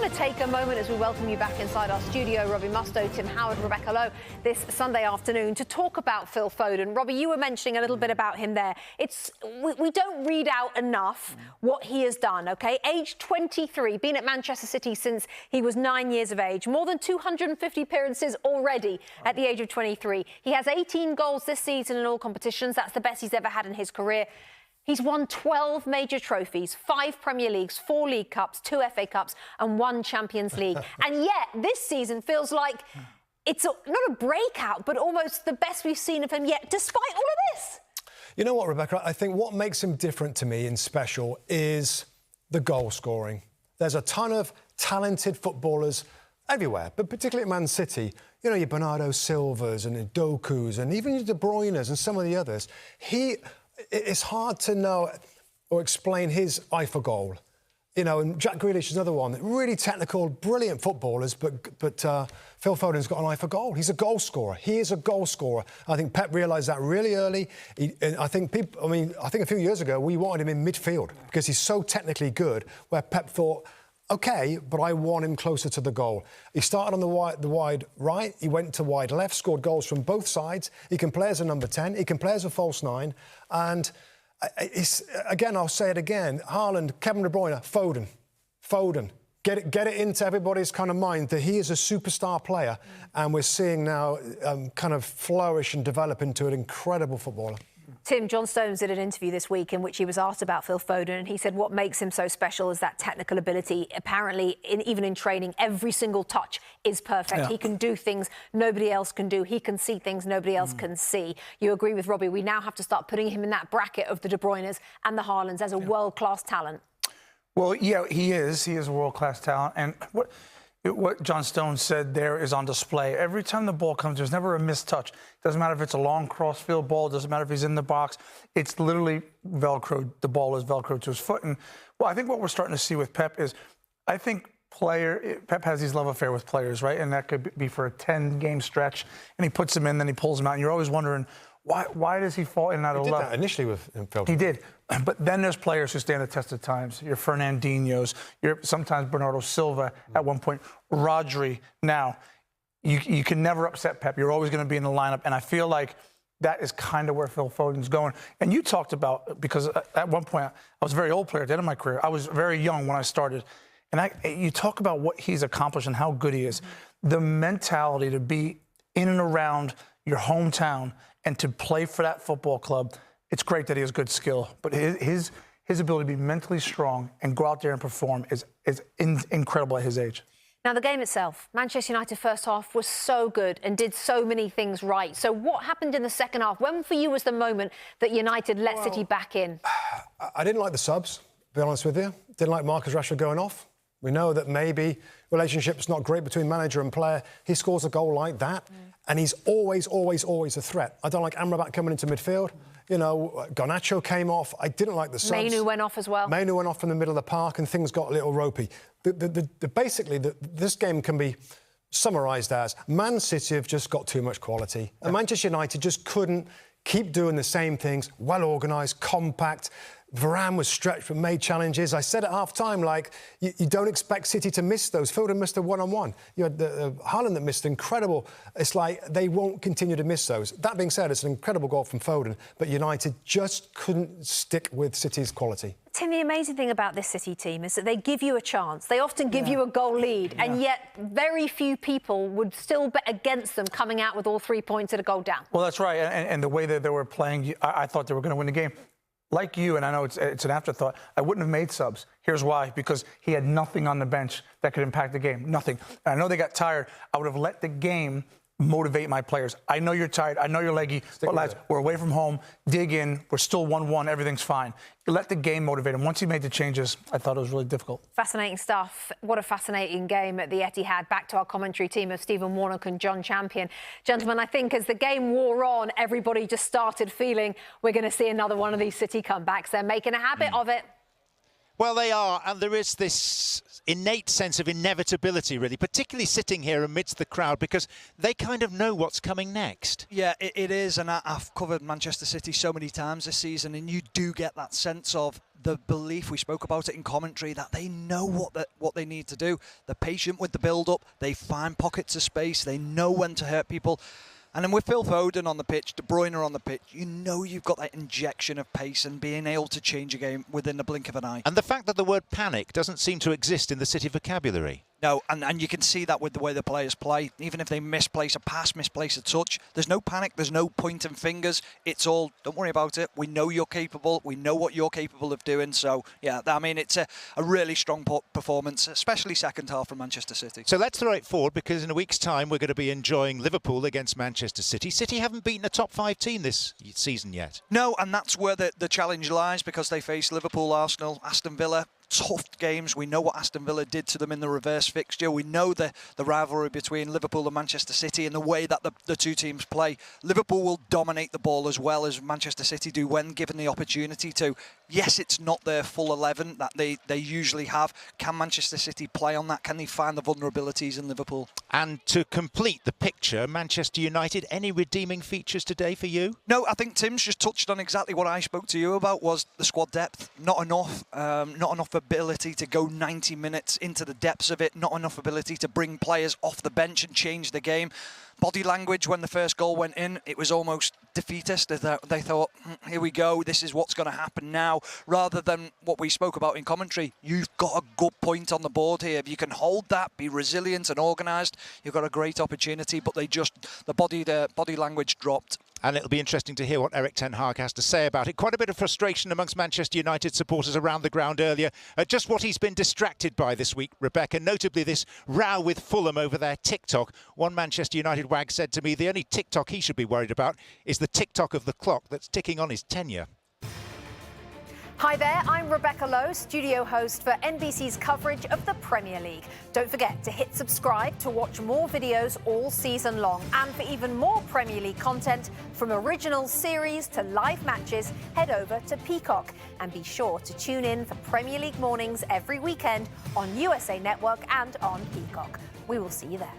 want to take a moment as we welcome you back inside our studio, Robbie Mustoe, Tim Howard, Rebecca Lowe, this Sunday afternoon to talk about Phil Foden. Robbie, you were mentioning a little bit about him there. We don't read out enough what he has done, OK? Age 23, been at Manchester City since he was 9 years of age, more than 250 appearances already at the age of 23. He has 18 goals this season in all competitions. That's the best he's ever had in his career. He's won 12 major trophies, 5 Premier Leagues, 4 League Cups, 2 FA Cups and 1 Champions League. And yet this season feels like it's not a breakout, but almost the best we've seen of him yet, despite all of this. You know what, Rebecca? I think what makes him different to me and special is the goal scoring. There's a ton of talented footballers everywhere, but particularly at Man City. You know, your Bernardo Silvas and Doku's and even your De Bruyne's and some of the others. It's hard to know or explain his eye for goal. You know, and Jack Grealish is another one. Really technical, brilliant footballers, but Phil Foden's got an eye for goal. He's a goal scorer. He is a goal scorer. I think Pep realised that really early. And I think a few years ago we wanted him in midfield because he's so technically good, where Pep thought, OK, but I want him closer to the goal. He started on the wide right, he went to wide left, scored goals from both sides. He can play as a number 10, he can play as a false 9. And again, I'll say it again, Haaland, Kevin De Bruyne, Foden. Get it into everybody's kind of mind that he is a superstar player. And we're seeing now kind of flourish and develop into an incredible footballer. Tim, John Stones did an interview this week in which he was asked about Phil Foden, and he said what makes him so special is that technical ability. Apparently, even in training, every single touch is perfect. Yeah. He can do things nobody else can do. He can see things nobody else can see. You agree with Robbie? We now have to start putting him in that bracket of the De Bruynes and the Haalands as a world-class talent. Well, yeah, he is. He is a world-class talent. And what John Stones said there is on display. Every time the ball comes, there's never a missed touch. Doesn't matter if it's a long cross-field ball. Doesn't matter if he's in the box. It's literally Velcroed. The ball is Velcroed to his foot. And, well, I think what we're starting to see with Pep is, I think Pep has his love affair with players, right? And that could be for a 10-game stretch. And he puts them in, then he pulls them out. And you're always wondering, why does he fall in and out of love? He did that initially with Phil. He did. But then there's players who stand the test of times. Your Fernandinhos, sometimes Bernardo Silva at one point, Rodri. Now, you can never upset Pep. You're always going to be in the lineup. And I feel like that is kind of where Phil Foden's going. And you talked about, because at one point, I was a very old player at the end of my career. I was very young when I started. And you talk about what he's accomplished and how good he is. The mentality to be in and around your hometown and to play for that football club, it's great that he has good skill, but his ability to be mentally strong and go out there and perform is incredible at his age. Now, the game itself, Manchester United first half was so good and did so many things right. So what happened in the second half? When for you was the moment that United let City back in? I didn't like the subs, to be honest with you. Didn't like Marcus Rashford going off. We know that maybe relationship's not great between manager and player. He scores a goal like that, and he's always a threat. I don't like Amrabat coming into midfield. You know, Garnacho came off. I didn't like the subs. Mainu went off as well. Mainu went off in the middle of the park, and things got a little ropey. Basically, this game can be summarised as Man City have just got too much quality, and Manchester United just couldn't keep doing the same things. Well organised, compact. Varane was stretched but made challenges. I said at half-time, like, you don't expect City to miss those. Foden missed a one-on-one. You had Haaland that missed incredible. It's like they won't continue to miss those. That being said, it's an incredible goal from Foden, but United just couldn't stick with City's quality. Tim, the amazing thing about this City team is that they give you a chance. They often give you a goal lead, and yet very few people would still bet against them coming out with all 3 points at a goal down. Well, that's right, and the way that they were playing, I thought they were going to win the game. Like you, and I know it's an afterthought, I wouldn't have made subs. Here's why. Because he had nothing on the bench that could impact the game. Nothing. And I know they got tired. I would have let the game motivate my players. I know you're tired. I know you're leggy. But lads, we're away from home. Dig in. We're still 1-1. Everything's fine. Let the game motivate him. Once he made the changes, I thought it was really difficult. Fascinating stuff. What a fascinating game at the Etihad. Back to our commentary team of Stephen Warnock and John Champion. Gentlemen, I think as the game wore on, everybody just started feeling we're going to see another one of these City comebacks. They're making a habit of it. Well, they are, and there is this innate sense of inevitability, really, particularly sitting here amidst the crowd, because they kind of know what's coming next. Yeah, it is, and I've covered Manchester City so many times this season, and you do get that sense of the belief, we spoke about it in commentary, that they know what they need to do. They're patient with the build-up, they find pockets of space, they know when to hurt people. And then with Phil Foden on the pitch, De Bruyne on the pitch, you know you've got that injection of pace and being able to change a game within the blink of an eye. And the fact that the word panic doesn't seem to exist in the City vocabulary. No, and you can see that with the way the players play. Even if they misplace a pass, misplace a touch, there's no panic, there's no pointing fingers. It's all, don't worry about it. We know you're capable. We know what you're capable of doing. So, yeah, I mean, it's a really strong performance, especially second half from Manchester City. So let's throw it forward, because in a week's time, we're going to be enjoying Liverpool against Manchester City. City haven't beaten a top 5 team this season yet. No, and that's where the challenge lies, because they face Liverpool, Arsenal, Aston Villa. Tough games. We know what Aston Villa did to them in the reverse fixture. We know the rivalry between Liverpool and Manchester City and the way that the two teams play. Liverpool will dominate the ball as well as Manchester City do when given the opportunity to. Yes, it's not their full 11 that they usually have. Can Manchester City play on that? Can they find the vulnerabilities in Liverpool? And to complete the picture, Manchester United, any redeeming features today for you? No, I think Tim's just touched on exactly what I spoke to you about, was the squad depth. Not enough ability to go 90 minutes into the depths of it, not enough ability to bring players off the bench and change the game. Body language, when the first goal went in, it was almost defeatist. They thought, here we go, this is what's going to happen now, rather than what we spoke about in commentary. You've got a good point on the board here. If you can hold that, be resilient and organised, you've got a great opportunity, but the body language dropped. And it'll be interesting to hear what Erik ten Hag has to say about it. Quite a bit of frustration amongst Manchester United supporters around the ground earlier. Just what he's been distracted by this week, Rebecca, notably this row with Fulham over their TikTok. One Manchester United wag said to me the only TikTok he should be worried about is the TikTok of the clock that's ticking on his tenure. Hi there, I'm Rebecca Lowe, studio host for NBC's coverage of the Premier League. Don't forget to hit subscribe to watch more videos all season long. And for even more Premier League content, from original series to live matches, head over to Peacock. And be sure to tune in for Premier League mornings every weekend on USA Network and on Peacock. We will see you there.